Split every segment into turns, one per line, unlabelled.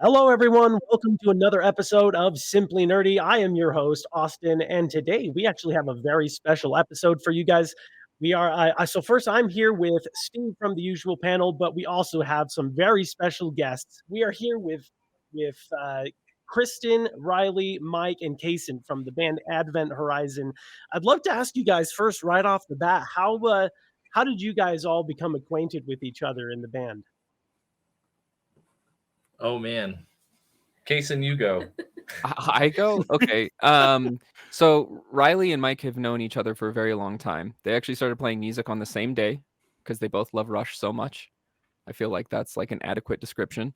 Hello, everyone. Welcome to another episode of Simply Nerdy. I am your host, Austin, and today we actually have a very special episode for you guys. We are so first. I'm here with Steve from the usual panel, but we also have some very special guests. We are here with Kristen, Rylee, Mike, and Cason from the band Advent Horizon. I'd love to ask you guys first, right off the bat, how did you guys all become acquainted with each other in the band?
Oh man, Cason, you go.
I go? Okay. So Rylee and Mike have known each other for a very long time. They actually started playing music on the same day because they both love Rush so much. I feel like that's like an adequate description.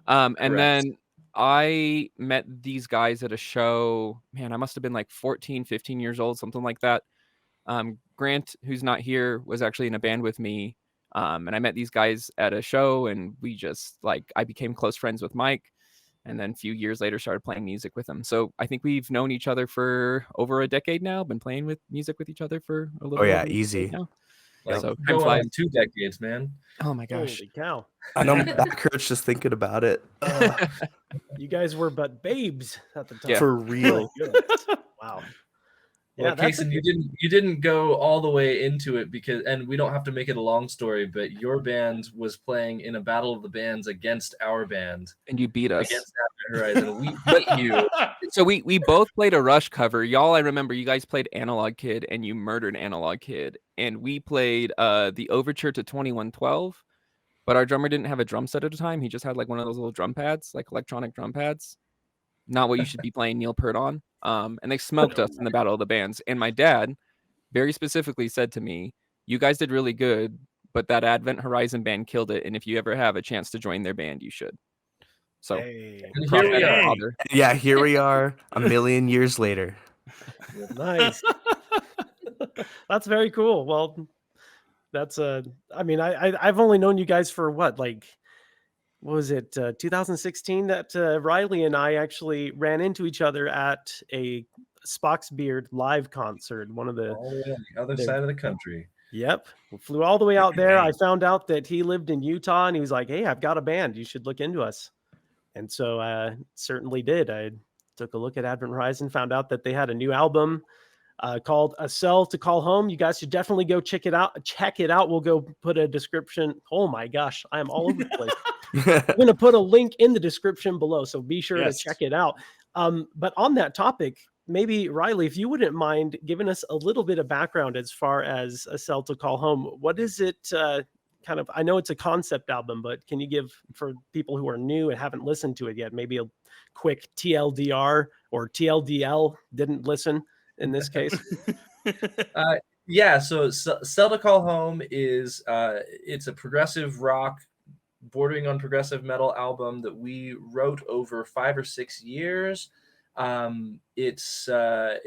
And then I met these guys at a show. Man, I must have been like 14, 15 years old, something like that. Grant, who's not here, was actually in a band with me. And I met these guys at a show, and we just I became close friends with Mike. And then a few years later started playing music with him. So I think we've known each other for over a decade now, been playing with music with each other for a little over
easy
now.
So going on 2 decades, man.
Oh my gosh.
Holy cow.
I know my back hurts just thinking about it.
You guys were but babes at the time.
Yeah.
For real.
Wow.
Well, Cason, you didn't go all the way into it and we don't have to make it a long story, but your band was playing in a battle of the bands against our band.
And you beat us.
Against Advent Horizon. We beat you.
So we both played a Rush cover. Y'all, I remember you guys played Analog Kid and you murdered Analog Kid. And we played the Overture to 2112. But our drummer didn't have a drum set at the time. He just had like one of those little drum pads, like electronic drum pads. Not what you should be playing Neil Peart on. And they smoked us in the Battle of the Bands. And my dad very specifically said to me, you guys did really good, but that Advent Horizon band killed it. And if you ever have a chance to join their band, you should. So
here we are.
Yeah, here we are a million years later.
Nice. That's very cool. Well, that's I've only known you guys for what was it 2016 that Rylee and I actually ran into each other at a Spock's Beard live concert. One of the
other side of the country.
Yep. We flew all the way out there. I found out that he lived in Utah and he was like, "Hey, I've got a band. You should look into us." And so I certainly did. I took a look at Advent Horizon, found out that they had a new album called A Cell to Call Home. You guys should definitely go check it out. We'll go put a description. Oh my gosh, I am all over the place. I'm going to put a link in the description below, so be sure to check it out. But on that topic, maybe Rylee, if you wouldn't mind giving us a little bit of background as far as A Cell to Call Home. What is it I know it's a concept album, but can you give, for people who are new and haven't listened to it yet, maybe a quick TLDR or TLDL, didn't listen in this case?
So Cell to Call Home is it's a progressive rock bordering on progressive metal album that we wrote over 5 or 6 years. It's a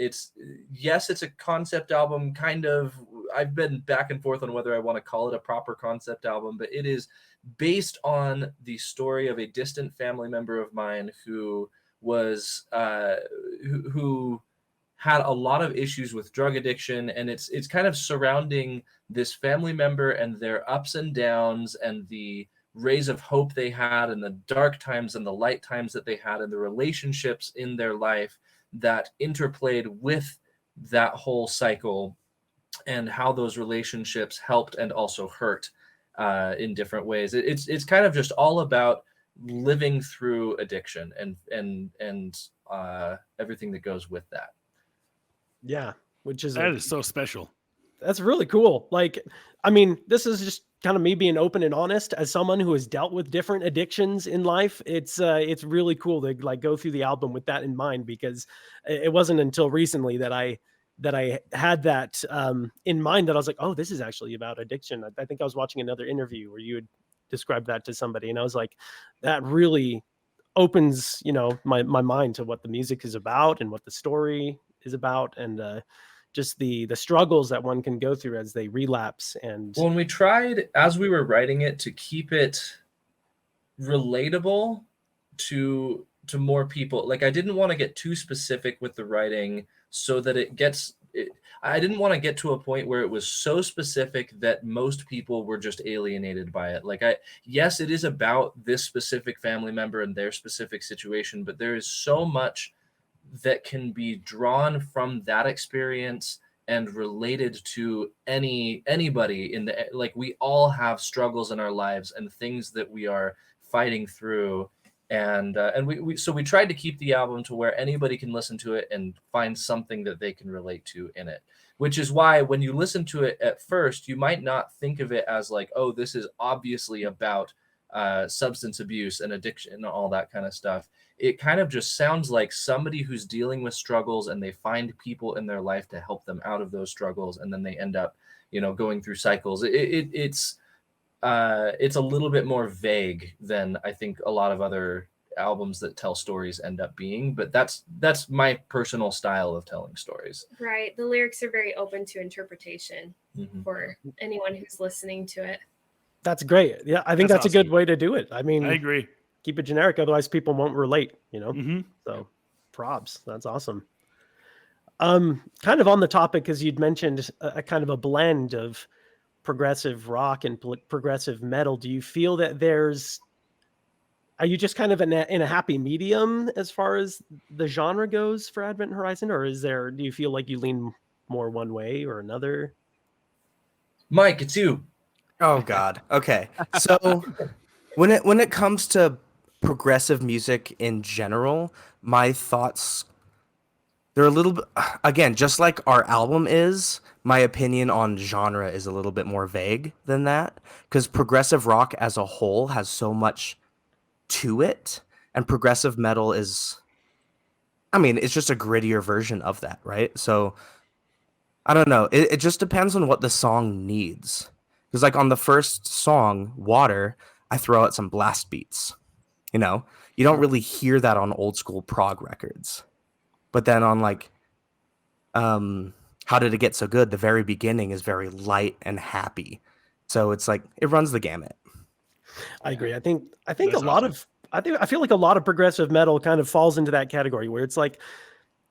concept album, kind of. I've been back and forth on whether I want to call it a proper concept album, but it is based on the story of a distant family member of mine who was who had a lot of issues with drug addiction, and it's kind of surrounding this family member and their ups and downs and the rays of hope they had and the dark times and the light times that they had and the relationships in their life that interplayed with that whole cycle and how those relationships helped and also hurt in different ways. It's kind of just all about living through addiction and everything that goes with that.
Yeah,
that is so special.
That's really cool. This is just kind of me being open and honest as someone who has dealt with different addictions in life. It's really cool to go through the album with that in mind, because it wasn't until recently that I had that in mind, that I was like, oh, this is actually about addiction. I think I was watching another interview where you had described that to somebody, and I was like, that really opens, my mind to what the music is about and what the story is about, and just the struggles that one can go through as they relapse. And
when we tried, as we were writing it, to keep it relatable to more people, I didn't want to get too specific with the writing so that I didn't want to get to a point where it was so specific that most people were just alienated by it. Like yes, it is about this specific family member and their specific situation, but there is so much that can be drawn from that experience and related to anybody in the, like, we all have struggles in our lives and things that we are fighting through. And we tried to keep the album to where anybody can listen to it and find something that they can relate to in it, which is why when you listen to it at first, you might not think of it as like, oh, this is obviously about substance abuse and addiction and all that kind of stuff. It kind of just sounds like somebody who's dealing with struggles and they find people in their life to help them out of those struggles, and then they end up, going through cycles. It's a little bit more vague than I think a lot of other albums that tell stories end up being, but that's my personal style of telling stories.
Right. The lyrics are very open to interpretation for anyone who's listening to it.
That's great. Yeah, I think that's
awesome.
a good way to do it. I mean,
I agree.
Keep it generic, otherwise people won't relate,
Mm-hmm.
So props. That's awesome. Kind of on the topic, because you'd mentioned a kind of a blend of progressive rock and progressive metal. Do you feel that are you just kind of in a happy medium as far as the genre goes for Advent Horizon, or do you feel like you lean more one way or another?
Mike, it's you.
Oh God. Okay. So when it comes to progressive music in general, my thoughts, they're a little bit, again, just like our album is, my opinion on genre is a little bit more vague than that, because progressive rock as a whole has so much to it, and progressive metal is, it's just a grittier version of that, right? So I don't know. It just depends on what the song needs. Because like on the first song, Water, I throw out some blast beats. You don't really hear that on old school prog records. But then on like How Did It Get So Good, the very beginning is very light and happy. So it's like it runs the gamut.
I agree. I think I
That's
feel like a lot of progressive metal kind of falls into that category where it's like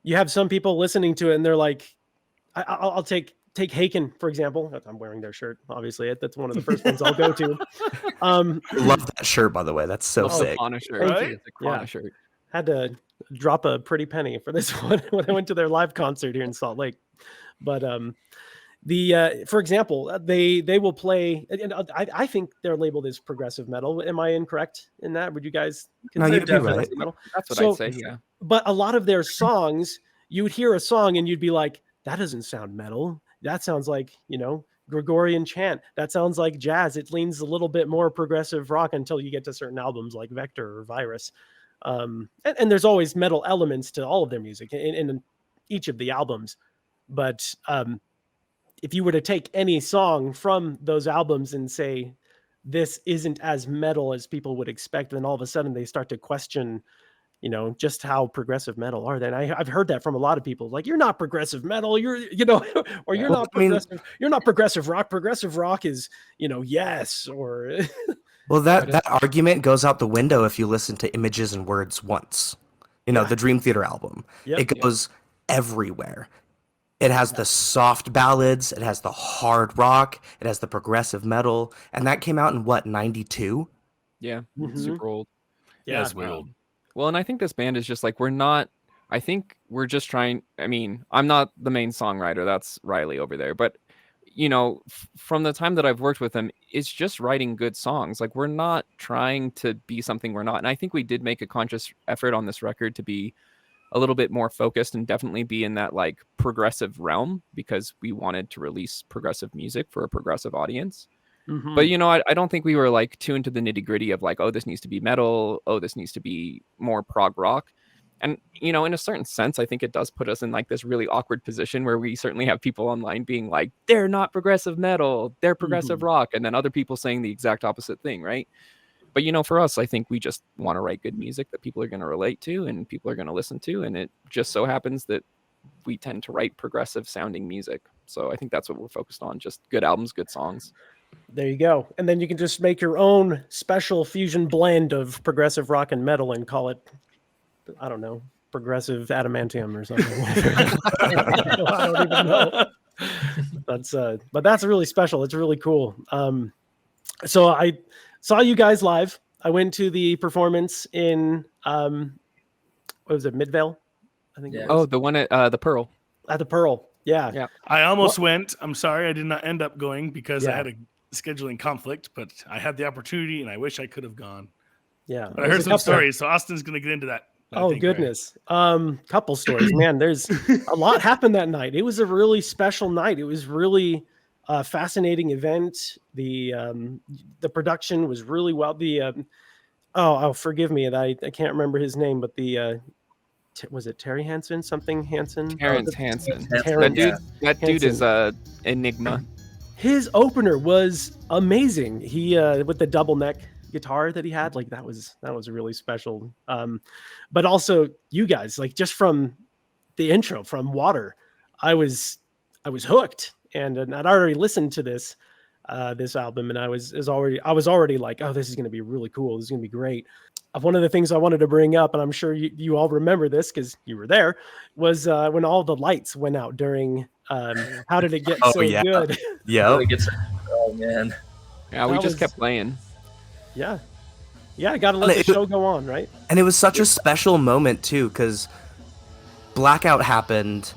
you have some people listening to it and they're like, I'll take Haken, for example. I'm wearing their shirt, obviously. That's one of the first ones I'll go to.
Love that shirt, by the way. That's so sick.
Shirt.
Right?
It's a Krana shirt.
Had to drop a pretty penny for this one when I went to their live concert here in Salt Lake. But for example, they will play, and I think they're labeled as progressive metal. Am I incorrect in that? Would you guys consider
you'd be right.
progressive metal?
That's what I'd say, yeah.
But a lot of their songs, you would hear a song and you'd be like, that doesn't sound metal. That sounds like, Gregorian chant. That sounds like jazz. It leans a little bit more progressive rock until you get to certain albums like Vector or Virus. And there's always metal elements to all of their music in each of the albums. But if you were to take any song from those albums and say, this isn't as metal as people would expect, then all of a sudden they start to question, just how progressive metal are they? And I've heard that from a lot of people. Like, you're not progressive metal, or you're not progressive. You're not progressive rock. Progressive rock is, yes, or.
Well, that argument goes out the window if you listen to Images and Words once. The Dream Theater album.
Yep.
It goes everywhere. It has the soft ballads, it has the hard rock, it has the progressive metal, and that came out in what, 92?
Yeah, super old.
Yeah,
That's way old.
Well, and I think this band is just like, I think we're just trying, I'm not the main songwriter, that's Rylee over there, but from the time that I've worked with him, it's just writing good songs. Like, we're not trying to be something we're not. And I think we did make a conscious effort on this record to be a little bit more focused and definitely be in that like progressive realm, because we wanted to release progressive music for a progressive audience.
Mm-hmm.
But I don't think we were like too into the nitty gritty of like, oh, this needs to be metal, oh, this needs to be more prog rock. And in a certain sense, I think it does put us in like this really awkward position where we certainly have people online being like, they're not progressive metal, they're progressive rock, and then other people saying the exact opposite thing, right? But for us, I think we just want to write good music that people are going to relate to and people are going to listen to, and it just so happens that we tend to write progressive sounding music. So I think that's what we're focused on, just good albums, good songs.
There you go. And then you can just make your own special fusion blend of progressive rock and metal and call it, I don't know, progressive adamantium or something. I don't even know. but that's really special. It's really cool. So I saw you guys live. I went to the performance in what was it, Midvale? I think.
Yeah.
It was.
Oh, the one at the Pearl.
At the Pearl. Yeah.
Yeah.
I almost went. I'm sorry I did not end up going because I
Yeah.
had a scheduling conflict, but I had the opportunity and I wish I could have gone.
Yeah.
But I heard some stories, so Austin's going to get into that. I
Oh
think, right?
goodness. Couple stories, man. There's a lot happened that night. It was a really special night. It was really a fascinating event. The production was really well. Forgive me, I can't remember his name, but was it Terry Hansen? Something Hansen?
Terrence Hansen.
Terrence
That dude is enigma.
His opener was amazing. He with the double neck guitar that he had, like that was really special. But also you guys, like just from the intro from Water, I was hooked, and I'd already listened to this album, and I was already like, oh, this is going to be really cool. This is going to be great. One of the things I wanted to bring up, and I'm sure you all remember this because you were there, was when all the lights went out during How Did It Get So Good?
Yeah.
Oh man.
Yeah, we just kept playing.
Yeah. I got to let the show go on, right?
And it was such a special moment too, because blackout happened,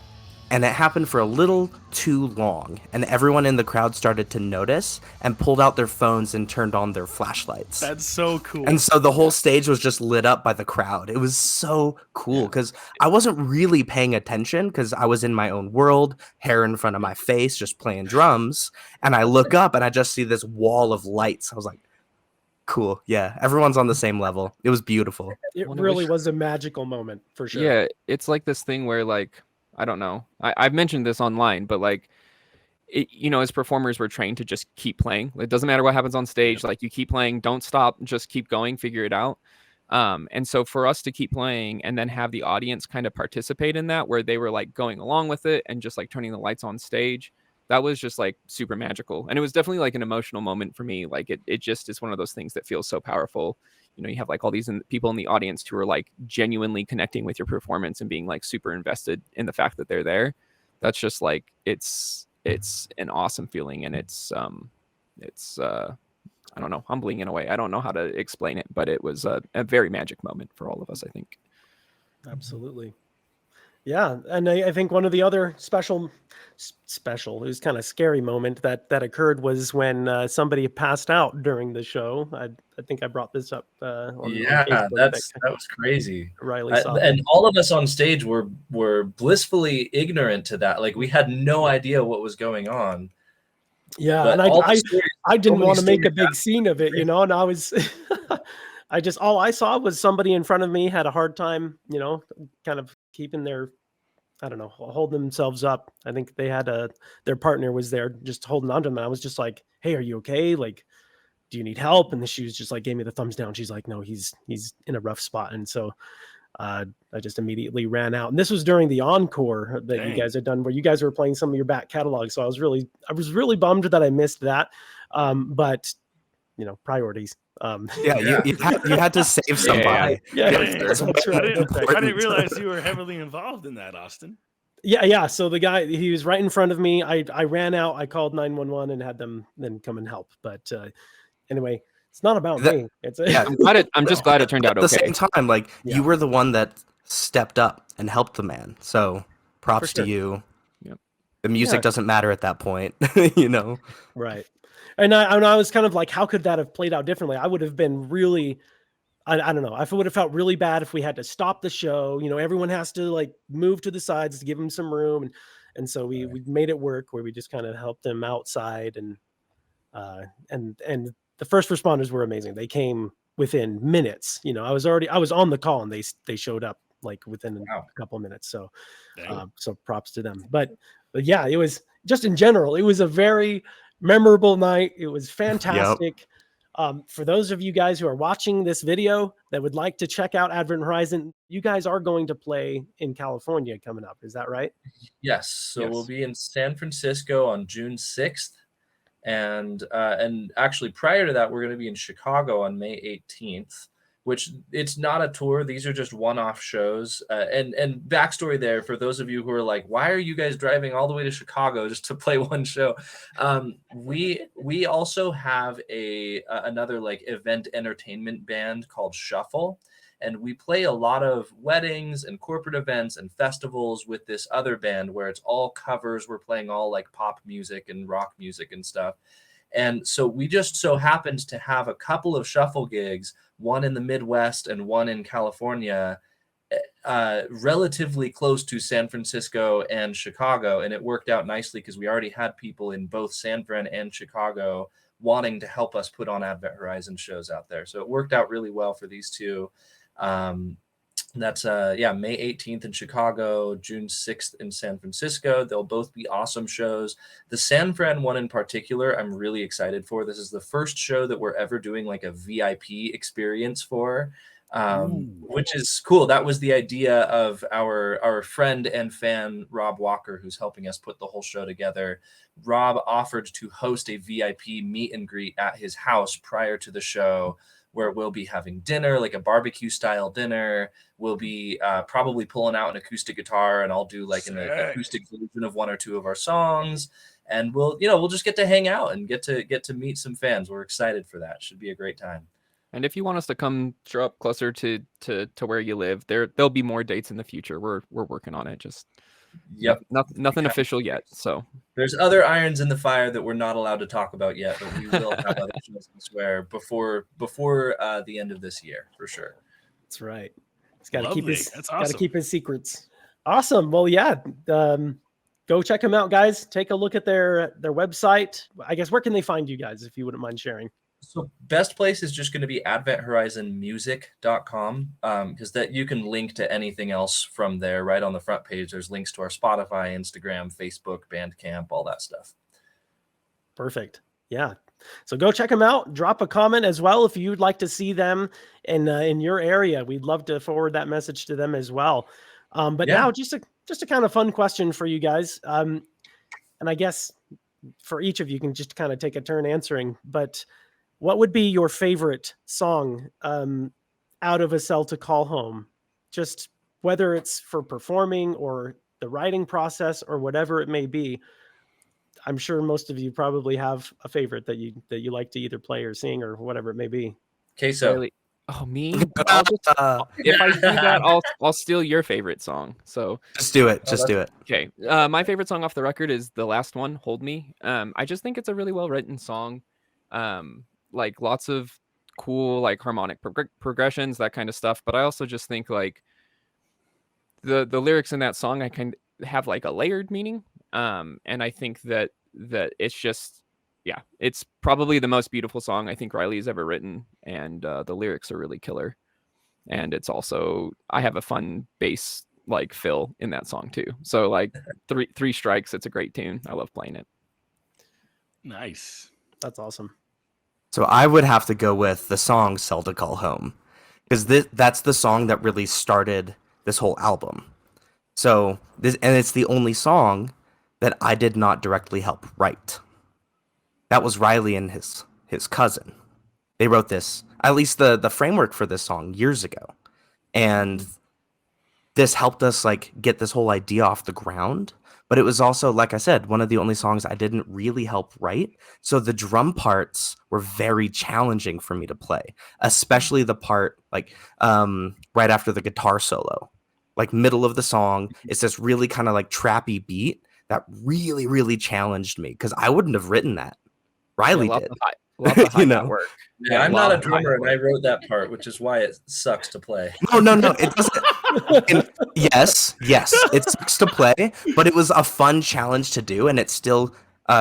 and it happened for a little too long, and everyone in the crowd started to notice and pulled out their phones and turned on their flashlights.
That's so cool.
And so the whole stage was just lit up by the crowd. It was so cool because I wasn't really paying attention because I was in my own world, hair in front of my face, just playing drums. And I look up and I just see this wall of lights. I was like, cool. Yeah, everyone's on the same level. It was beautiful.
It really was a magical moment for sure.
Yeah, it's like this thing where, like, I don't know. I've mentioned this online, but like, as performers, we're trained to just keep playing. It doesn't matter what happens on stage. Like, you keep playing, don't stop, just keep going, figure it out. And so for us to keep playing and then have the audience kind of participate in that, where they were like going along with it and just like turning the lights on stage, that was just like super magical. And it was definitely like an emotional moment for me. Like it just is one of those things that feels so powerful. You have like all these people in the audience who are like genuinely connecting with your performance and being like super invested in the fact that they're there. That's just like, it's an awesome feeling. And it's I don't know, humbling in a way. I don't know how to explain it, but it was a very magic moment for all of us, I think.
Absolutely. Yeah. And I think one of the other special, it was kind of scary moment that occurred was when somebody passed out during the show. I think I brought this up. On Facebook,
that was crazy.
Rylee saw
and all of us on stage were blissfully ignorant to that. Like, we had no idea what was going on.
Yeah,
but
and I didn't want to make a big scene of it, and I was all I saw was somebody in front of me had a hard time, kind of keeping their, I don't know, holding themselves up. I think they had their partner was there just holding on to them. And I was just like, hey, are you okay? Like, do you need help? And she was just like, gave me the thumbs down. She's like, no, he's in a rough spot. And so I just immediately ran out. And this was during the encore that you guys had done, where you guys were playing some of your back catalog. So I was really bummed that I missed that. But priorities.
You had to save somebody.
Yeah.
That's right. I didn't realize you were heavily involved in that, Austin.
Yeah. So the guy, he was right in front of me. I ran out. I called 911 and had them then come and help. But anyway, it's not about me.
I'm just glad it turned out okay.
At the same time, like, you were the one that stepped up and helped the man. So props to you.
Yep.
The music doesn't matter at that point,
Right. And I was kind of like, how could that have played out differently? I would have been really, I don't know. I would have felt really bad if we had to stop the show. Everyone has to like move to the sides to give them some room. And so we made it work where we just kind of helped them outside. And the first responders were amazing. They came within minutes. I was on the call and they showed up like within a couple of minutes. So, so props to them. But yeah, it was just in general, it was a very memorable night. It was fantastic. For those of you guys who are watching this video that would like to check out Advent Horizon, you guys are going to play in California coming up. Is that right?
Yes. So we'll be in San Francisco on June 6th. And actually prior to that, we're going to be in Chicago on May 18th. which it's not a tour. These are just one-off shows. And backstory there for those of you who are like, why are you guys driving all the way to Chicago just to play one show? We also have another like event entertainment band called Shuffle. And we play a lot of weddings and corporate events and festivals with this other band where it's all covers. We're playing all like pop music and rock music and stuff. And so we just so happened to have a couple of Shuffle gigs, one in the Midwest and one in California, relatively close to San Francisco and Chicago. And it worked out nicely because we already had people in both San Fran and Chicago wanting to help us put on Advent Horizon shows out there. So it worked out really well for these two. That's May 18th in Chicago, June 6th in San Francisco. They'll both be awesome shows. The San Fran one in particular, I'm really excited for. This is the first show that we're ever doing like a VIP experience for, which is cool. That was the idea of our friend and fan, Rob Walker, who's helping us put the whole show together. Rob offered to host a VIP meet and greet at his house prior to the show, where we'll be having dinner, like a barbecue style dinner. We'll be probably pulling out an acoustic guitar, and I'll do like an acoustic version of one or two of our songs. And we'll just get to hang out and get to meet some fans. We're excited for that. Should be a great time.
And if you want us to come show up closer to where you live, there'll be more dates in the future. We're working on it. Just nothing official yet. So
there's other irons in the fire that we're not allowed to talk about yet, but we will have other shows, I swear, before the end of this year for sure.
That's right. He's got to
awesome.
keep his secrets. Awesome. Well, yeah. Go check them out, guys. Take a look at their website. I guess where can they find you guys, if you wouldn't mind sharing?
So best place is just going to be adventhorizonmusic.com, because that you can link to anything else from there. Right on the front page, there's links to our Spotify, Instagram, Facebook, Bandcamp, all that stuff.
Perfect. Yeah. So go check them out. Drop a comment as well if you'd like to see them in your area. We'd love to forward that message to them as well. Now just a kind of fun question for you guys. And I guess for each of you can just kind of take a turn answering, but what would be your favorite song out of A Cell to Call Home? Just whether it's for performing or the writing process or whatever it may be. I'm sure most of you probably have a favorite that you like to either play or sing or whatever it may be.
Queso.
Really? Oh, me? If I do that, I'll steal your favorite song. So
just do it. Just do it.
Okay. My favorite song off the record is the last one, Hold Me. I just think it's a really well written song. Like lots of cool like harmonic progressions, that kind of stuff. But I also just think like the lyrics in that song I kind of have like a layered meaning. And I think that it's just, yeah, it's probably the most beautiful song I think Rylee's ever written, and the lyrics are really killer. And it's also, I have a fun bass like fill in that song too. So like three strikes, it's a great tune. I love playing it.
Nice.
That's awesome.
So I would have to go with the song Cell to Call Home, because that's the song that really started this whole album. So it's the only song that I did not directly help write. That was Rylee and his cousin. They wrote this, at least the framework for this song, years ago. And this helped us like get this whole idea off the ground. But it was also, like I said, one of the only songs I didn't really help write. So the drum parts were very challenging for me to play, especially the part like right after the guitar solo, like middle of the song. It's this really kind of like trappy beat that really, really challenged me because I wouldn't have written that. Rylee did.
Love the high hat work.
Yeah, I'm not a drummer, and I wrote that part, which is why it sucks to play.
No, it doesn't. Yes, it sucks to play, but it was a fun challenge to do, and it still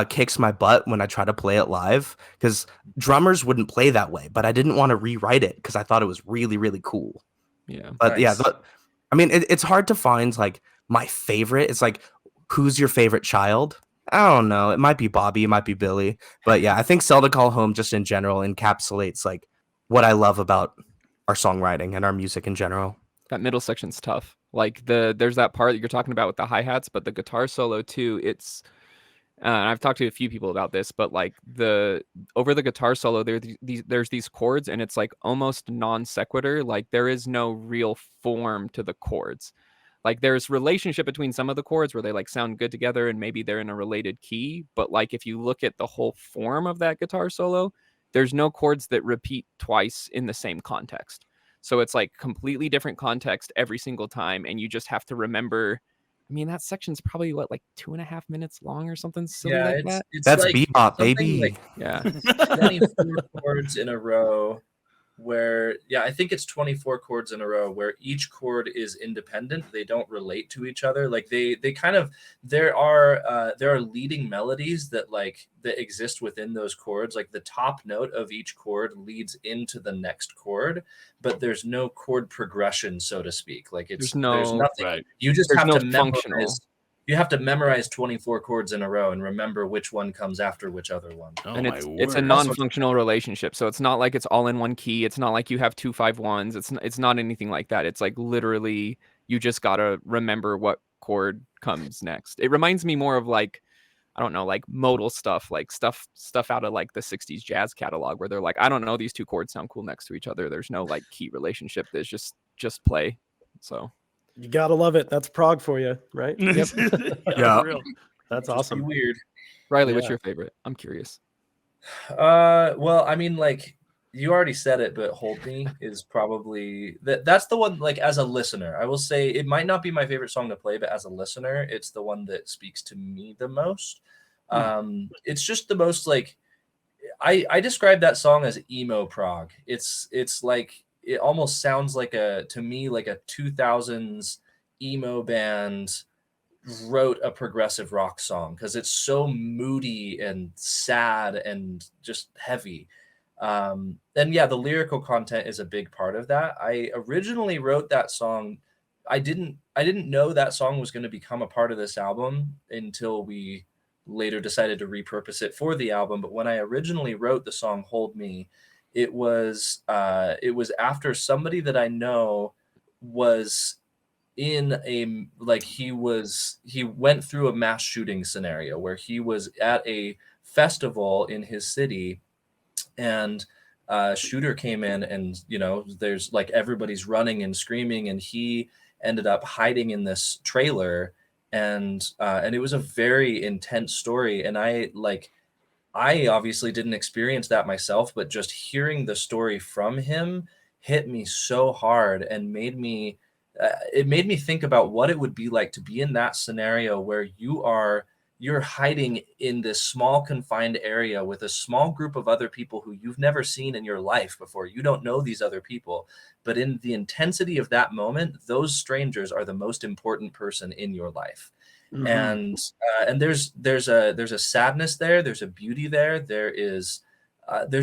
kicks my butt when I try to play it live, because drummers wouldn't play that way, but I didn't want to rewrite it because I thought it was really, really cool.
Yeah.
But
nice.
I mean, it's hard to find like my favorite. It's like, who's your favorite child? I don't know. It might be Bobby, it might be Billy. But yeah, I think Cell to Call Home just in general encapsulates like what I love about our songwriting and our music in general.
That middle section's tough. Like there's that part that you're talking about with the hi-hats, but the guitar solo too, it's and I've talked to a few people about this, but like over the guitar solo, there's these chords, and it's like almost non sequitur. Like there is no real form to the chords. Like there's relationship between some of the chords where they like sound good together and maybe they're in a related key. But like if you look at the whole form of that guitar solo, there's no chords that repeat twice in the same context. So it's like completely different context every single time. And you just have to remember, I mean, that section's probably what, like 2.5 minutes long or something silly like that.
That's
like
bebop,
something
baby.
like
Yeah.
24 chords in a row where I think it's 24 chords in a row where each chord is independent. They don't relate to each other. Like they kind of, there are leading melodies that exist within those chords. Like the top note of each chord leads into the next chord, but there's no chord progression, so to speak. Like there's nothing.
Right.
You just
There's
have
no
to
functional.
memorize. You have to memorize 24 chords in a row and remember which one comes after which other one.
Oh,
And
my
it's a
word.
non-functional relationship, so it's not like it's all in one key. It's not like you have 2 5-1s. It's not anything like that. It's like literally you just gotta remember what chord comes next. It reminds me more of like, I don't know, like modal stuff, like stuff out of like the 60s jazz catalog where they're like, I don't know, these 2 chords sound cool next to each other. There's no like key relationship. There's just play. So
You gotta love it. That's prog for you, right?
Yeah. For real.
That's
Just be
awesome.
weird.
Riley, what's
Yeah.
your favorite? I'm curious.
Well, I mean, like you already said it, but Hold Me is probably that's the one, like as a listener, I will say it might not be my favorite song to play, but as a listener, it's the one that speaks to me the most. It's just the most like I describe that song as emo prog. It's like it almost sounds like to me like a 2000s emo band wrote a progressive rock song because it's so moody and sad and just heavy. And yeah, the lyrical content is a big part of that. I originally wrote that song. I didn't know that song was going to become a part of this album until we later decided to repurpose it for the album. But when I originally wrote the song Hold Me, it was after somebody that I know was in a he went through a mass shooting scenario where he was at a festival in his city and a shooter came in and there's like everybody's running and screaming and he ended up hiding in this trailer and it was a very intense story and I obviously didn't experience that myself, but just hearing the story from him hit me so hard and made me think about what it would be like to be in that scenario where you're hiding in this small confined area with a small group of other people who you've never seen in your life before. You don't know these other people, but in the intensity of that moment, those strangers are the most important person in your life. Mm-hmm. And there's a sadness there. There's a beauty there. There's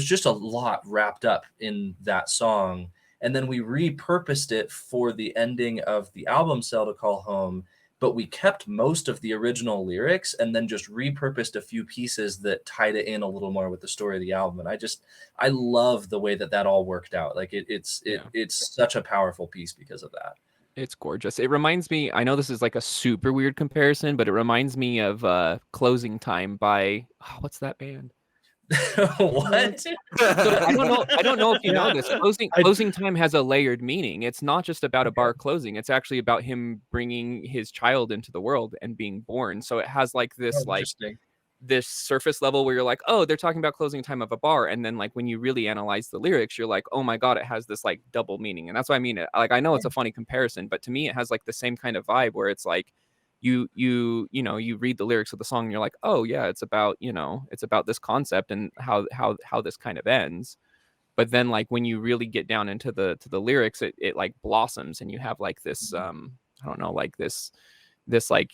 just a lot wrapped up in that song. And then we repurposed it for the ending of the album Cell to Call Home, but we kept most of the original lyrics and then just repurposed a few pieces that tied it in a little more with the story of the album. And I love the way that all worked out. Like it's such a powerful piece because of that.
It's gorgeous. It reminds me, I know this is like a super weird comparison, but it reminds me of Closing Time by, what's that band?
What?
So I don't know if you know this. Closing Time has a layered meaning. It's not just about a bar closing. It's actually about him bringing his child into the world and being born. So it has like this this surface level where you're like, oh, they're talking about closing time of a bar, and then like when you really analyze the lyrics, you're like, oh my god, it has this like double meaning. And that's what I mean. Like I know it's a funny comparison, but to me it has like the same kind of vibe where it's like you read the lyrics of the song and you're like, oh yeah, it's about this concept and how this kind of ends. But then like when you really get down into the lyrics, it like blossoms and you have like this I don't know, like this like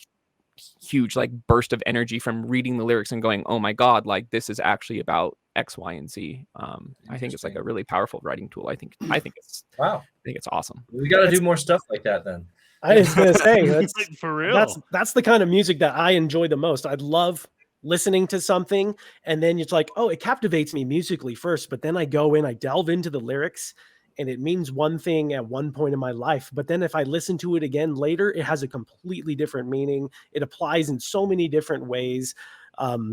huge like burst of energy from reading the lyrics and going, oh my god, like this is actually about X, Y, and Z. I think it's like a really powerful writing tool. I think it's
wow.
I think it's awesome.
We got to do more stuff like that then.
I was gonna say
for real.
That's the kind of music that I enjoy the most. I'd love listening to something and then it's like, oh, it captivates me musically first, but then I go in, I delve into the lyrics and it means one thing at one point in my life. But then if I listen to it again later, it has a completely different meaning. It applies in so many different ways.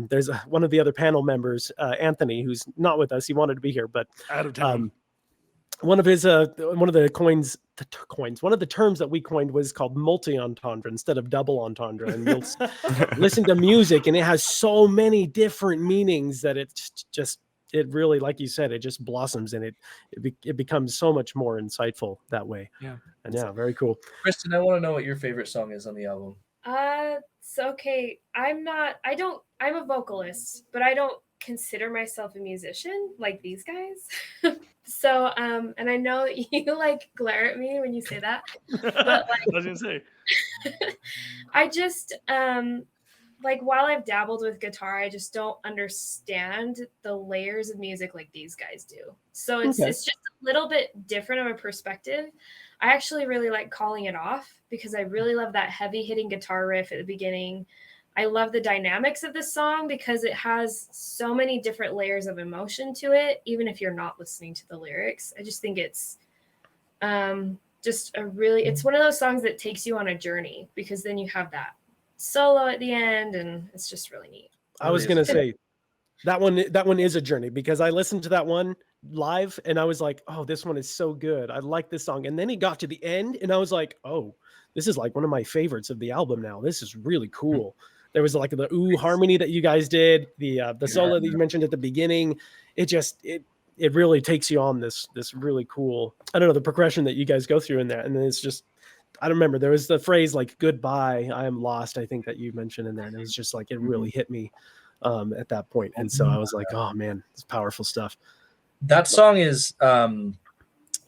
There's one of the other panel members, Anthony, who's not with us. He wanted to be here, but
Out of town.
one of the one of the terms that we coined was called multi-entendre instead of double entendre. And you'll listen to music and it has so many different meanings that it really, like you said, it just blossoms, and it becomes so much more insightful that way.
Yeah.
And yeah, very cool.
Kristen, I want to know what your favorite song is on the album.
So okay, I'm a vocalist, but I don't consider myself a musician like these guys. So, and I know you like glare at me when you say that, but like,
I was gonna say,
I just, like, while I've dabbled with guitar, I just don't understand the layers of music like these guys do. So it's just a little bit different of a perspective. I actually really like Calling It Off because I really love that heavy hitting guitar riff at the beginning. I love the dynamics of this song because it has so many different layers of emotion to it, even if you're not listening to the lyrics. I just think it's it's one of those songs that takes you on a journey, because then you have that solo at the end and it's just really neat.
I was going to say that one is a journey, because I listened to that one live and I was like, oh, this one is so good. I like this song. And then he got to the end and I was like, oh, this is like one of my favorites of the album now. This is really cool. There was like the ooh harmony that you guys did, the solo that you mentioned at the beginning. It really takes you on this really cool, I don't know, the progression that you guys go through in that. And then it's just, I don't remember, there was the phrase like goodbye, I am lost, I think that you mentioned in there. And it was just like, it really hit me at that point. And so I was like, oh man, it's powerful stuff.
That song is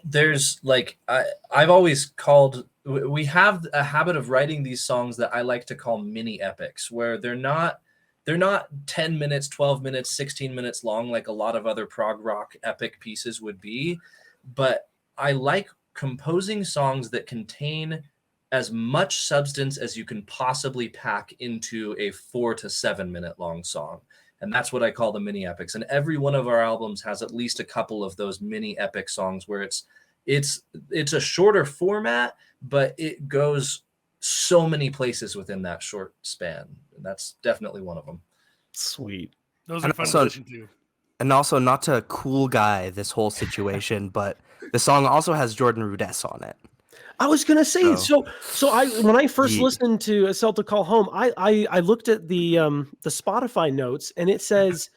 there's like I've always called, we have a habit of writing these songs that I like to call mini epics, where they're not 10 minutes, 12 minutes, 16 minutes long like a lot of other prog rock epic pieces would be, but I like composing songs that contain as much substance as you can possibly pack into a 4 to 7 minute long song. And that's what I call the mini epics. And every one of our albums has at least a couple of those mini epic songs where it's a shorter format, but it goes so many places within that short span. And that's definitely one of them.
Sweet.
Those are fun to listen to.
And also, not to cool guy this whole situation, but the song also has Jordan Rudess on it.
I was gonna say, so when I first listened to A Cell to Call Home, I looked at the Spotify notes, and it says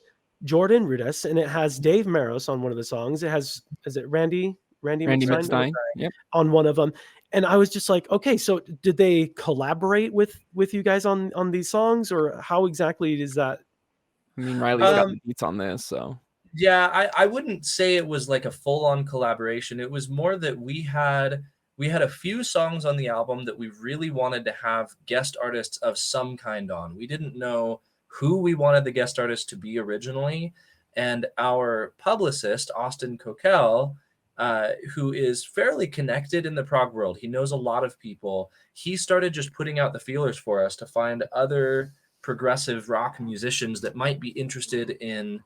Jordan Rudess, and it has Dave Maros on one of the songs. It has, is it Randy
Midstein? Yep.
On one of them. And I was just like, okay, so did they collaborate with you guys on these songs, or how exactly is that?
I mean, Riley's got the beats on this, so.
Yeah, I wouldn't say it was like a full-on collaboration. It was more that we had a few songs on the album that we really wanted to have guest artists of some kind on. We didn't know who we wanted the guest artist to be originally. And our publicist, Austin Coquel, who is fairly connected in the prog world, he knows a lot of people. He started just putting out the feelers for us to find other progressive rock musicians that might be interested in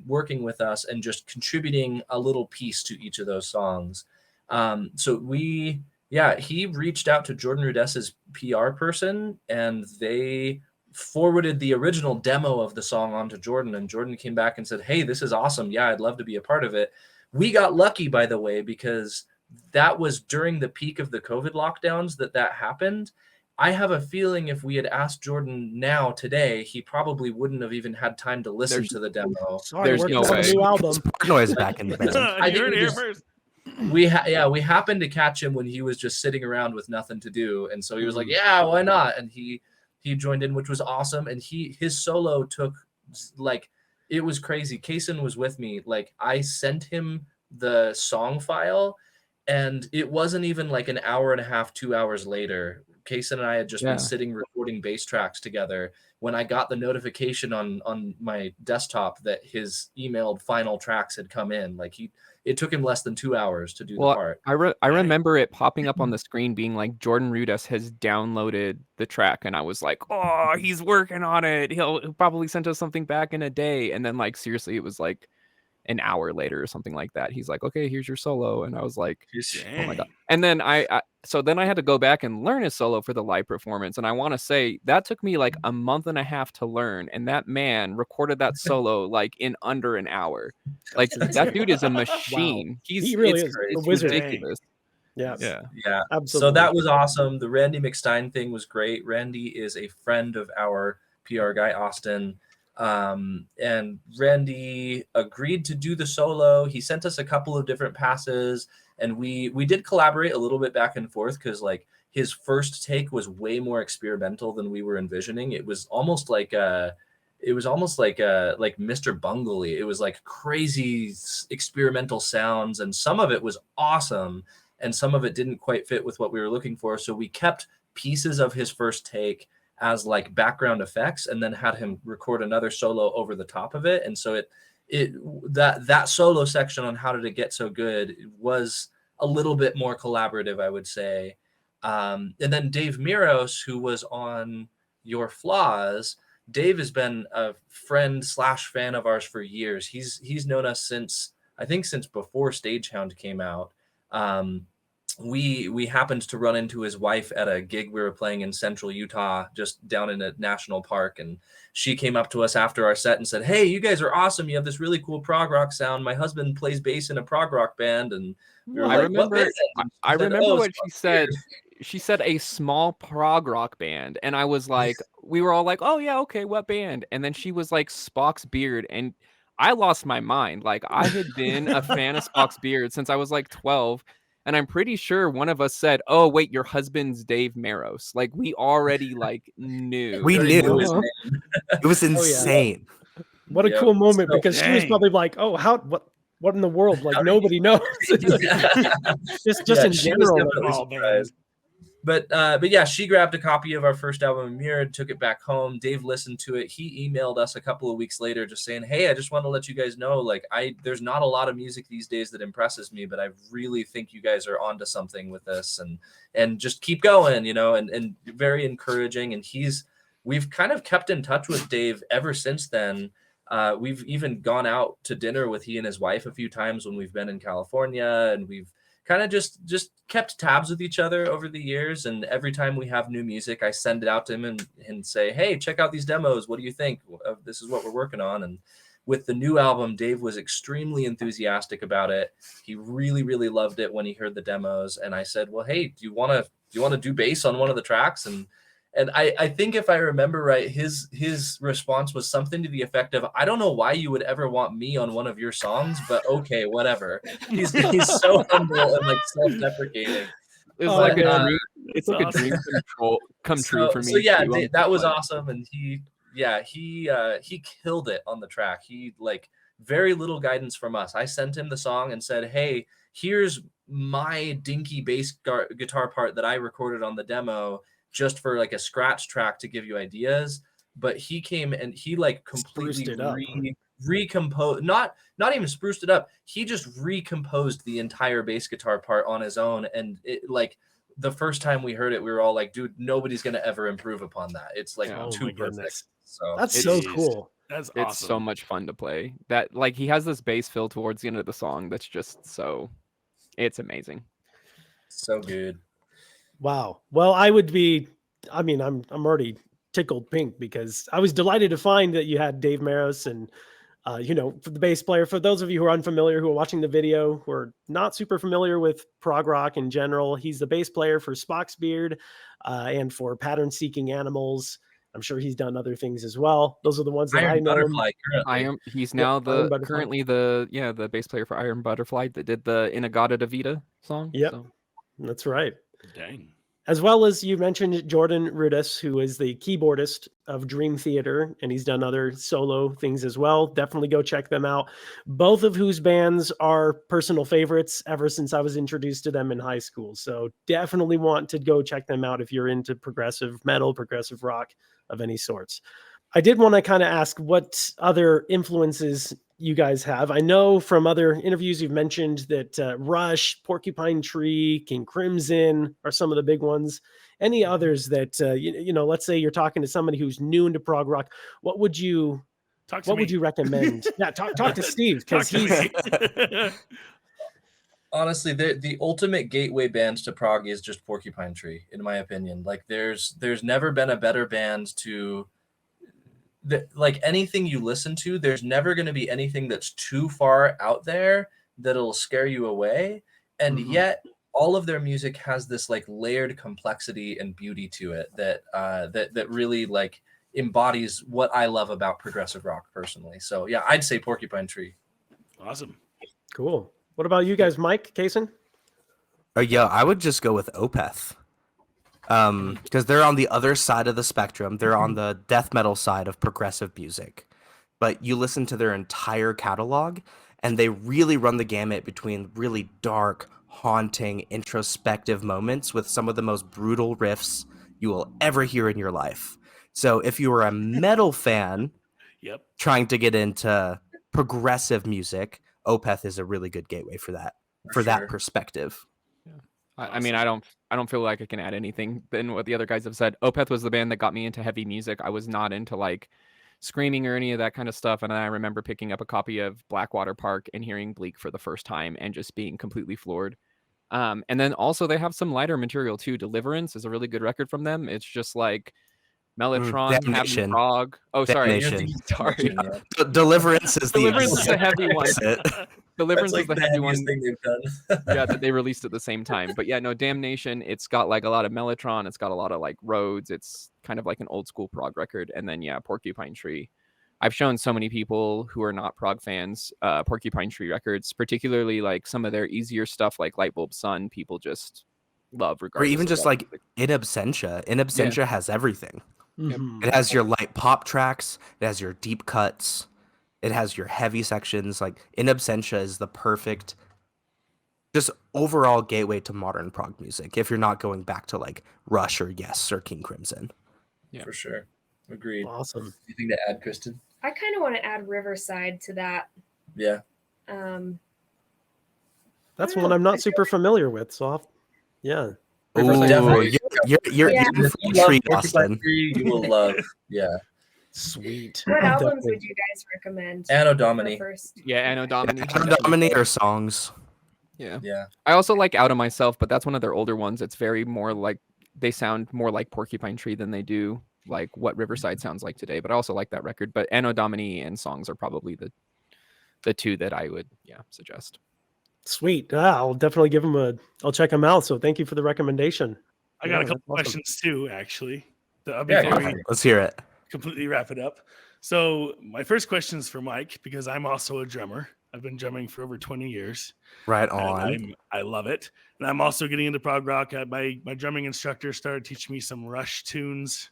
working with us and just contributing a little piece to each of those songs. So he reached out to Jordan Rudess's PR person, and they forwarded the original demo of the song onto Jordan, and Jordan came back and said, hey, this is awesome. Yeah, I'd love to be a part of it. We got lucky, by the way, because that was during the peak of the COVID lockdowns that happened. I have a feeling if we had asked Jordan now today, he probably wouldn't have even had time to listen to the demo.
There's no way.
New album.
Noise back in the band.
I
You heard it
think
here first.
we happened to catch him when he was just sitting around with nothing to do, and so he was like, yeah, why not? And he joined in, which was awesome. And his solo took, like, it was crazy. Cason was with me. Like, I sent him the song file, and it wasn't even like an hour and a half, 2 hours later, Cason and I had just been sitting recording bass tracks together when I got the notification on my desktop that his emailed final tracks had come in. Like, it took him less than 2 hours to do the part.
I remember it popping up on the screen being like, Jordan Rudess has downloaded the track, and I was like, oh, he's working on it. He'll probably send us something back in a day. And then, like, seriously, it was like an hour later or something like that. He's like, okay, here's your solo. And I was like, oh my God.
Dang.
And then so then I had to go back and learn his solo for the live performance. And I want to say that took me like a month and a half to learn. And that man recorded that solo like in under an hour. Like that dude is a machine.
Wow. He really is a wizard.
Ridiculous.
Yeah.
Absolutely.
Absolutely.
So that was awesome. The Randy McStein thing was great. Randy is a friend of our PR guy, Austin. And Randy agreed to do the solo. He sent us a couple of different passes, and we did collaborate a little bit back and forth because like his first take was way more experimental than we were envisioning. It was almost like Mr. Bungley. It was like crazy experimental sounds, and some of it was awesome, and some of it didn't quite fit with what we were looking for. So we kept pieces of his first take as like background effects, and then had him record another solo over the top of it. And so that solo section on How Did It Get So Good was a little bit more collaborative, I would say. And then Dave Miros, who was on Your Flaws, Dave has been a friend / fan of ours for years. He's known us since before Stagehound came out. We happened to run into his wife at a gig we were playing in central Utah, just down in a national park. And she came up to us after our set and said, "Hey, you guys are awesome. You have this really cool prog rock sound. My husband plays bass in a prog rock band." And we were
I remember what she said. She said a small prog rock band. And I was like, we were all like, oh yeah, okay, what band? And then she was like Spock's Beard. And I lost my mind. Like I had been a fan of Spock's Beard since I was like 12. And I'm pretty sure one of us said, "Oh, wait, your husband's Dave Maros." Like we already like knew.
We knew.
his name.
It was insane.
What a cool moment, because she was probably like, "Oh, what in the world? Like nobody knows." just in general.
But yeah, she grabbed a copy of our first album, Mirrored, took it back home. Dave listened to it. He emailed us a couple of weeks later just saying, "Hey, I just want to let you guys know, like there's not a lot of music these days that impresses me, but I really think you guys are onto something with this, and just keep going, you know," and very encouraging. And we've kind of kept in touch with Dave ever since then. We've even gone out to dinner with he and his wife a few times when we've been in California, and we've kind of just kept tabs with each other over the years. And every time we have new music, I send it out to him and say, "Hey, check out these demos. What do you think? This is what we're working on." And with the new album, Dave was extremely enthusiastic about it. He really, really loved it when he heard the demos. And I said, "Well, hey, do you want to do bass on one of the tracks?" And I think if I remember right, his response was something to the effect of, "I don't know why you would ever want me on one of your songs, but okay, whatever." He's so humble and like self-deprecating.
It's like a dream come true for me.
So yeah, that was awesome. And he killed it on the track. He like very little guidance from us. I sent him the song and said, "Hey, here's my dinky bass guitar part that I recorded on the demo, just for like a scratch track to give you ideas." But he came and he like completely recomposed, not even spruced it up. He just recomposed the entire bass guitar part on his own. And it like the first time we heard it, we were all like, "Dude, nobody's going to ever improve upon that. It's like too perfect." So
that's so cool.
That's awesome.
It's so much fun to play. That like he has this bass fill towards the end of the song that's just it's amazing.
So good.
Wow. Well, I'm already tickled pink, because I was delighted to find that you had Dave Maros and, for the bass player. For those of you who are unfamiliar, who are watching the video, who are not super familiar with prog rock in general, he's the bass player for Spock's Beard and for Pattern Seeking Animals. I'm sure he's done other things as well. Those are the ones that I know.
He's now currently the bass player for Iron Butterfly that did the Inagata Davida song.
Yep. So. That's right.
Dang.
As well as you mentioned Jordan Rudess, who is the keyboardist of Dream Theater, and he's done other solo things as well. Definitely go check them out. Both of whose bands are personal favorites ever since I was introduced to them in high school. So definitely want to go check them out if you're into progressive metal, progressive rock of any sorts. I did want to kind of ask what other influences you guys have. I know from other interviews you've mentioned that Rush, Porcupine Tree, King Crimson are some of the big ones. Any others that, let's say you're talking to somebody who's new into prog rock, what would you
Talk to
What
me.
would you recommend? Yeah, talk to Steve
Talk
because
to
he's
me.
Honestly, the ultimate gateway band to prog is just Porcupine Tree, in my opinion. Like there's never been a better band to like anything you listen to. There's never going to be anything that's too far out there that'll scare you away, and yet all of their music has this like layered complexity and beauty to it that that really like embodies what I love about progressive rock personally. So yeah, I'd say Porcupine Tree.
Awesome.
cool. What about you guys, Mike, Cason?
Yeah, I would just go with Opeth. Because they're on the other side of the spectrum. They're on the death metal side of progressive music. But you listen to their entire catalog, and they really run the gamut between really dark, haunting, introspective moments with some of the most brutal riffs you will ever hear in your life. So if you are a metal fan
Yep.
trying to get into progressive music, Opeth is a really good gateway for that, for that perspective.
I mean, I don't feel like I can add anything than what the other guys have said. Opeth was the band that got me into heavy music. I was not into like screaming or any of that kind of stuff. And I remember picking up a copy of Blackwater Park and hearing Bleak for the first time and just being completely floored. And then also they have some lighter material too. Deliverance is a really good record from them. It's just like Mellotron,
Damnation.
Prog. Oh, sorry.
Damnation.
Sorry.
Deliverance is the
Deliverance is the heavy one. Deliverance
That's
is
like
the heavy one.
thing they've done.
Yeah, that they released at the same time. But yeah, no, Damnation, it's got like a lot of Mellotron, it's got a lot of like Rhodes, it's kind of like an old school prog record. And then yeah, Porcupine Tree. I've shown so many people who are not prog fans Porcupine Tree records, particularly like some of their easier stuff like Lightbulb Sun, people just love
Or
regardless.
even
of
just
what
like
music.
In Absentia. In Absentia has everything.
Mhm.
It has your light pop tracks, it has your deep cuts, it has your heavy sections. Like In Absentia is the perfect just overall gateway to modern prog music if you're not going back to like Rush or Yes or King Crimson.
Yeah.
For sure. Agreed.
Awesome.
Anything to add, Kristen?
I kind of want to add Riverside to that.
Yeah.
That's one I'm not super familiar with. So yeah.
Riverside,
Ooh,
definitely.
you're
Yeah.
in
If
for
you
a
love
treat,
Porcupine
Austin.
Tree, you will love. Yeah.
Sweet.
What
I'll
albums
definitely-
would you guys recommend?
Anno
for
Domini.
first?
Yeah, Anno Domini.
Domini or songs.
Yeah.
Yeah.
I also like Out of Myself, but that's one of their older ones. It's very more like they sound more like Porcupine Tree than they do like what Riverside sounds like today. But I also like that record. But Anno Domini and songs are probably the two that I would suggest.
Sweet. I'll definitely give them I'll check them out. So thank you for the recommendation.
I got a
Yeah,
couple
that's awesome.
questions too, actually.
Yeah,
Before
go
we
Let's hear it.
completely wrap it up. So my first question is for Mike, because I'm also a drummer. I've been drumming for over 20 years.
Right
And
on.
I love it. And I'm also getting into prog rock. My drumming instructor started teaching me some Rush tunes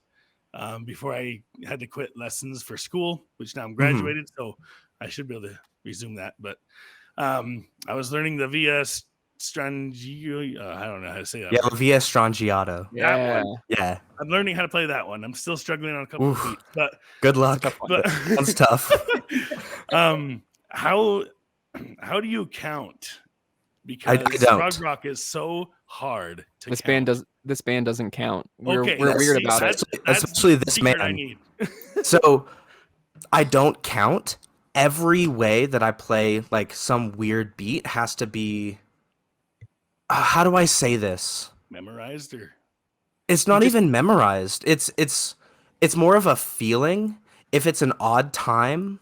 before I had to quit lessons for school, which now I'm graduated. So I should be able to resume that. But I was learning the Via Strangio. I don't know how to say that.
Yeah,
word.
Via Strangiato.
That one.
Yeah.
I'm learning how to play that one. I'm still struggling on a couple of
Oof.
feet. But
Good luck.
but
That's tough.
how do you count? Because
don't.
prog rock is so hard to
This
count.
band doesn't count. We're
Okay,
weird
see,
about it.
that's
Especially
the
this
secret I
man.
need.
So I don't count. Every way that I play like some weird beat has to be how do I say this?
Memorized or
It's not
just-
even memorized. It's more of a feeling. If it's an odd time,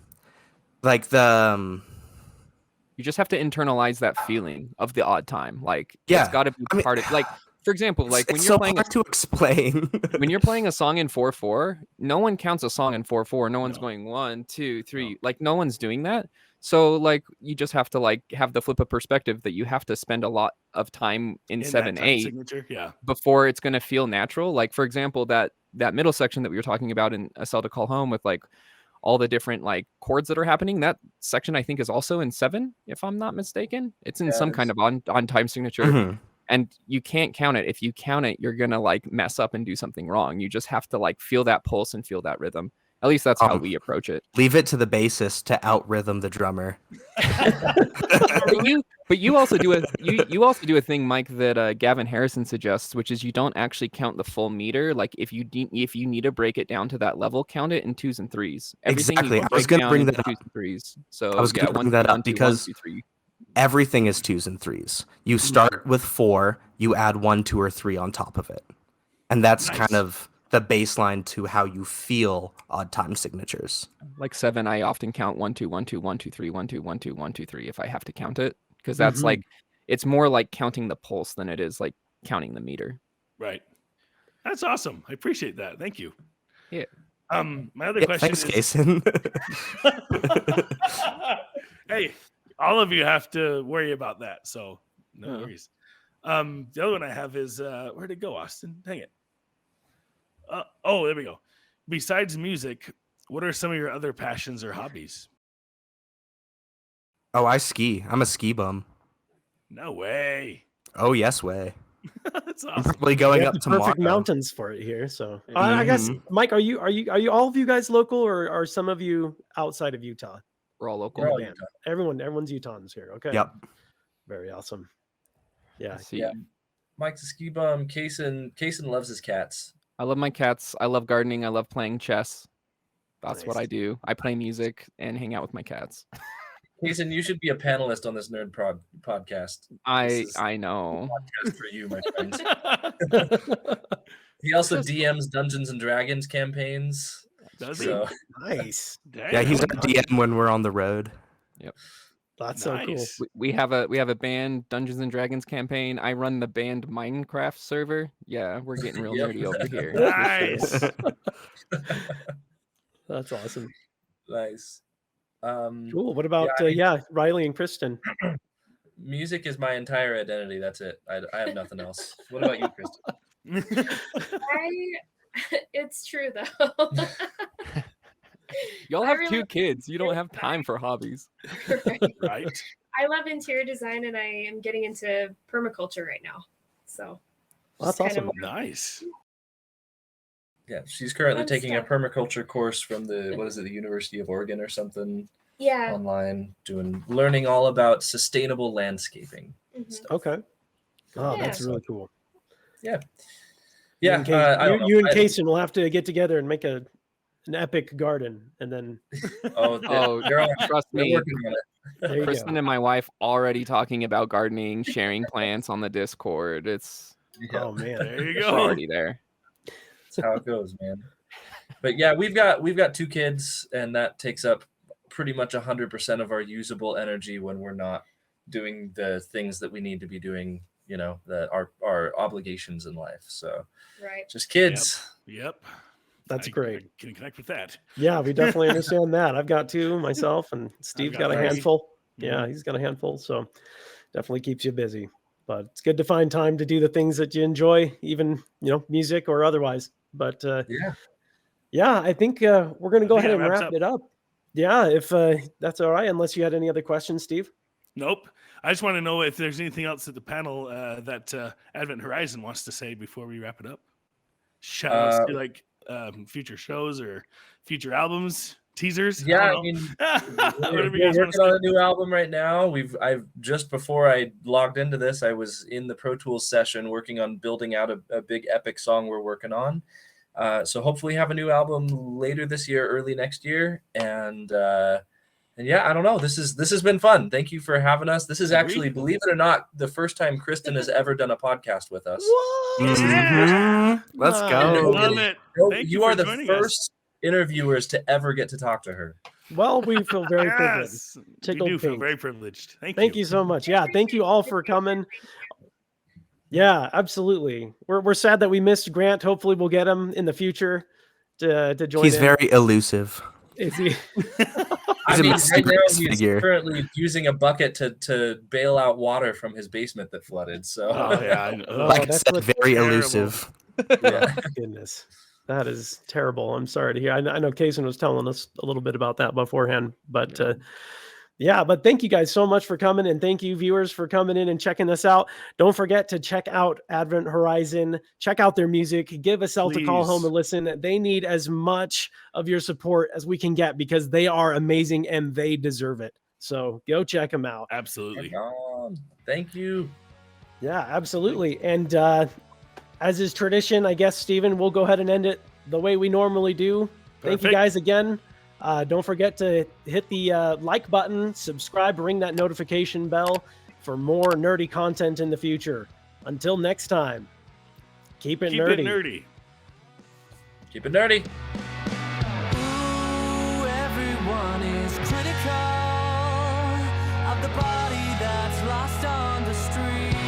like
You just have to internalize that feeling of the odd time. Like
Yeah,
it's got to be
I mean,
part of like. For example, like when
it's
you're
so
playing
hard to explain.
when you're playing a song in 4/4, no one counts a song in 4/4. No one's
No.
going 1, 2, 3. Like no one's doing that. So like you just have to like have the flip of perspective that you have to spend a lot of time in
that
7/8
time signature? Yeah.
before it's going to feel natural. Like for example, that middle section that we were talking about in A Cell to Call Home with like all the different like chords that are happening. That section I think is also in 7, if I'm not mistaken. It's in
Yeah,
some
it
kind of on time signature.
Mhm.
And you can't count it. If you count it, you're gonna like mess up and do something wrong. You just have to like feel that pulse and feel that rhythm. At least that's how we approach it.
Leave it to the bassist to out rhythm the drummer.
But you also do a thing, Mike, that Gavin Harrison suggests, which is you don't actually count the full meter. Like if you need to break it down to that level, count it in 2s and 3s. Everything
Exactly.
you
I was
break
going to
down
bring
into
that
2s
up.
and 3s. So
I was going to bring that up because
1, 2, 3.
everything is 2s and 3s. You start with 4, you add 1, 2, or 3 on top of it. And that's kind of the baseline to how you feel odd time signatures.
Like 7, I often count 1, 2, 1, 2, 1, 2, 3, 1, 2, 1, 2, 1, 2, 3 if I have to count it. Because that's like, it's more like counting the pulse than it is like counting the meter.
Right. That's awesome. I appreciate that. Thank you.
Yeah.
My other question
thanks,
is...
Cason.
Hey, all of you have to worry about that, so no worries. The other one I have is where'd it go, Austin? Dang it. Oh, there we go. Besides music, what are some of your other passions or hobbies?
Oh, I ski. I'm a ski bum.
No way.
Oh, yes way.
That's
I'm
awesome.
probably going
We
up
have the
tomorrow.
perfect mountains for it here. So I guess, Mike, are you all of you guys local, or are some of you outside of Utah?
We're all local.
We're all
Man, everyone's Utahns here. Okay.
Yep.
Very awesome. Yeah.
Yeah. Mike's a ski bum. Cason loves his cats.
I love my cats. I love gardening. I love playing chess. That's what
Nice.
I do. I play music and hang out with my cats.
Cason, you should be a panelist on this Nerd Prog podcast.
I know.
Podcast for you, my friends. He also DMs Dungeons and Dragons campaigns.
Does he?
So
Nice.
Dang,
Yeah, he's
I
a DM when we're on the road.
Yep.
That's so cool.
Nice.
We have a band Dungeons and Dragons campaign. I run the band Minecraft server. Yeah, we're getting real
Yep.
nerdy over here.
Nice.
That's awesome.
nice.
Cool. What about Rylee and Kristen?
Music is my entire identity. That's it. I have nothing else. What about you, Kristen?
It's true though.
Y'all
I
have
really
2 kids. You don't have time for hobbies.
Right.
I love interior design, and I am getting into permaculture right now. So
That's
just kind
awesome.
of
Nice.
Yeah, she's currently
Fun
taking a
stuff.
permaculture course from the University of Oregon or something
Yeah.
online, learning all about sustainable landscaping.
Mhm.
Okay. Oh,
Yeah.
that's really cool.
Yeah.
You
Yeah.
and
I don't
you
know.
and Cason will have to get together and make an epic garden, and then
Oh, trust
they're
me.
working on it.
there you
Kristen
go.
and my wife already talking about gardening, sharing plants on the Discord. It's
Yeah,
Oh man.
There you
we're
go.
already there.
that's how it goes, man. But yeah, we've got 2 kids, and that takes up pretty much 100% of our usable energy when we're not doing the things that we need to be doing, our obligations in life. So
Right.
just kids.
Yep.
That's
I
great.
can connect with that.
Yeah, we definitely understand that. I've got 2 myself, and Steve's
got
got a
3.
handful. Yeah, he's got a handful, so definitely keeps you busy. But it's good to find time to do the things that you enjoy, even music or otherwise. But yeah, I think we're going to go
think
ahead
that
and
wraps
wrap
up.
it up. Yeah, if that's all right, unless you had any other questions, Steve.
Nope. I just want to know if there's anything else at the panel that Advent Horizon wants to say before we wrap it up. Shout outs to like future shows or future albums, teasers.
Yeah,
I don't know.
we're
Whatever you guys want
working on
to
a new album right now. I've just before I logged into this, I was in the Pro Tools session working on building out a big epic song we're working on. So hopefully have a new album later this year, early next year, and yeah, I don't know. This has been fun. Thank you for having us. This is actually, believe it or not, the first time Kristen has ever done a podcast with us.
What?
Yeah.
Let's
say.
go.
Love it.
No,
Thank
you
for
are the
joining
first interviewers to ever get to talk to her.
Well, we feel very privileged.
Yes. We
Tickled
do feel
pink.
very privileged.
Thank you so much. Yeah, thank you all for coming. Yeah, absolutely. We're sad that we missed Grant. Hopefully, we'll get him in the future to join.
He's
in.
very elusive.
Is he?
I
He's a
mean, right now
mysterious
he's
figure.
currently using a bucket to bail out water from his basement that flooded. So
Oh, yeah.
Oh,
Like I
that's
said,
what-
very
terrible.
elusive.
yeah.
Goodness, that is terrible. I'm sorry to hear. I know Cason was telling us a little bit about that beforehand, but Yeah, but thank you guys so much for coming, and thank you viewers for coming in and checking us out. Don't forget to check out Advent Horizon, check out their music, give us out to Call Home
Please.
and listen. They need as much of your support as we can get because they are amazing and they deserve it. So go check them out.
Absolutely.
Right on. Thank you.
Yeah, absolutely. And as is tradition, I guess, Steven, we'll go ahead and end it the way we normally do. Thank you
Perfect.
guys again. Don't forget to hit the like button, subscribe, ring that notification bell for more nerdy content in the future. Until next time, keep it
Keep
nerdy.
it nerdy.
Keep it nerdy.
Ooh, everyone is critical of the body that's lost on the street.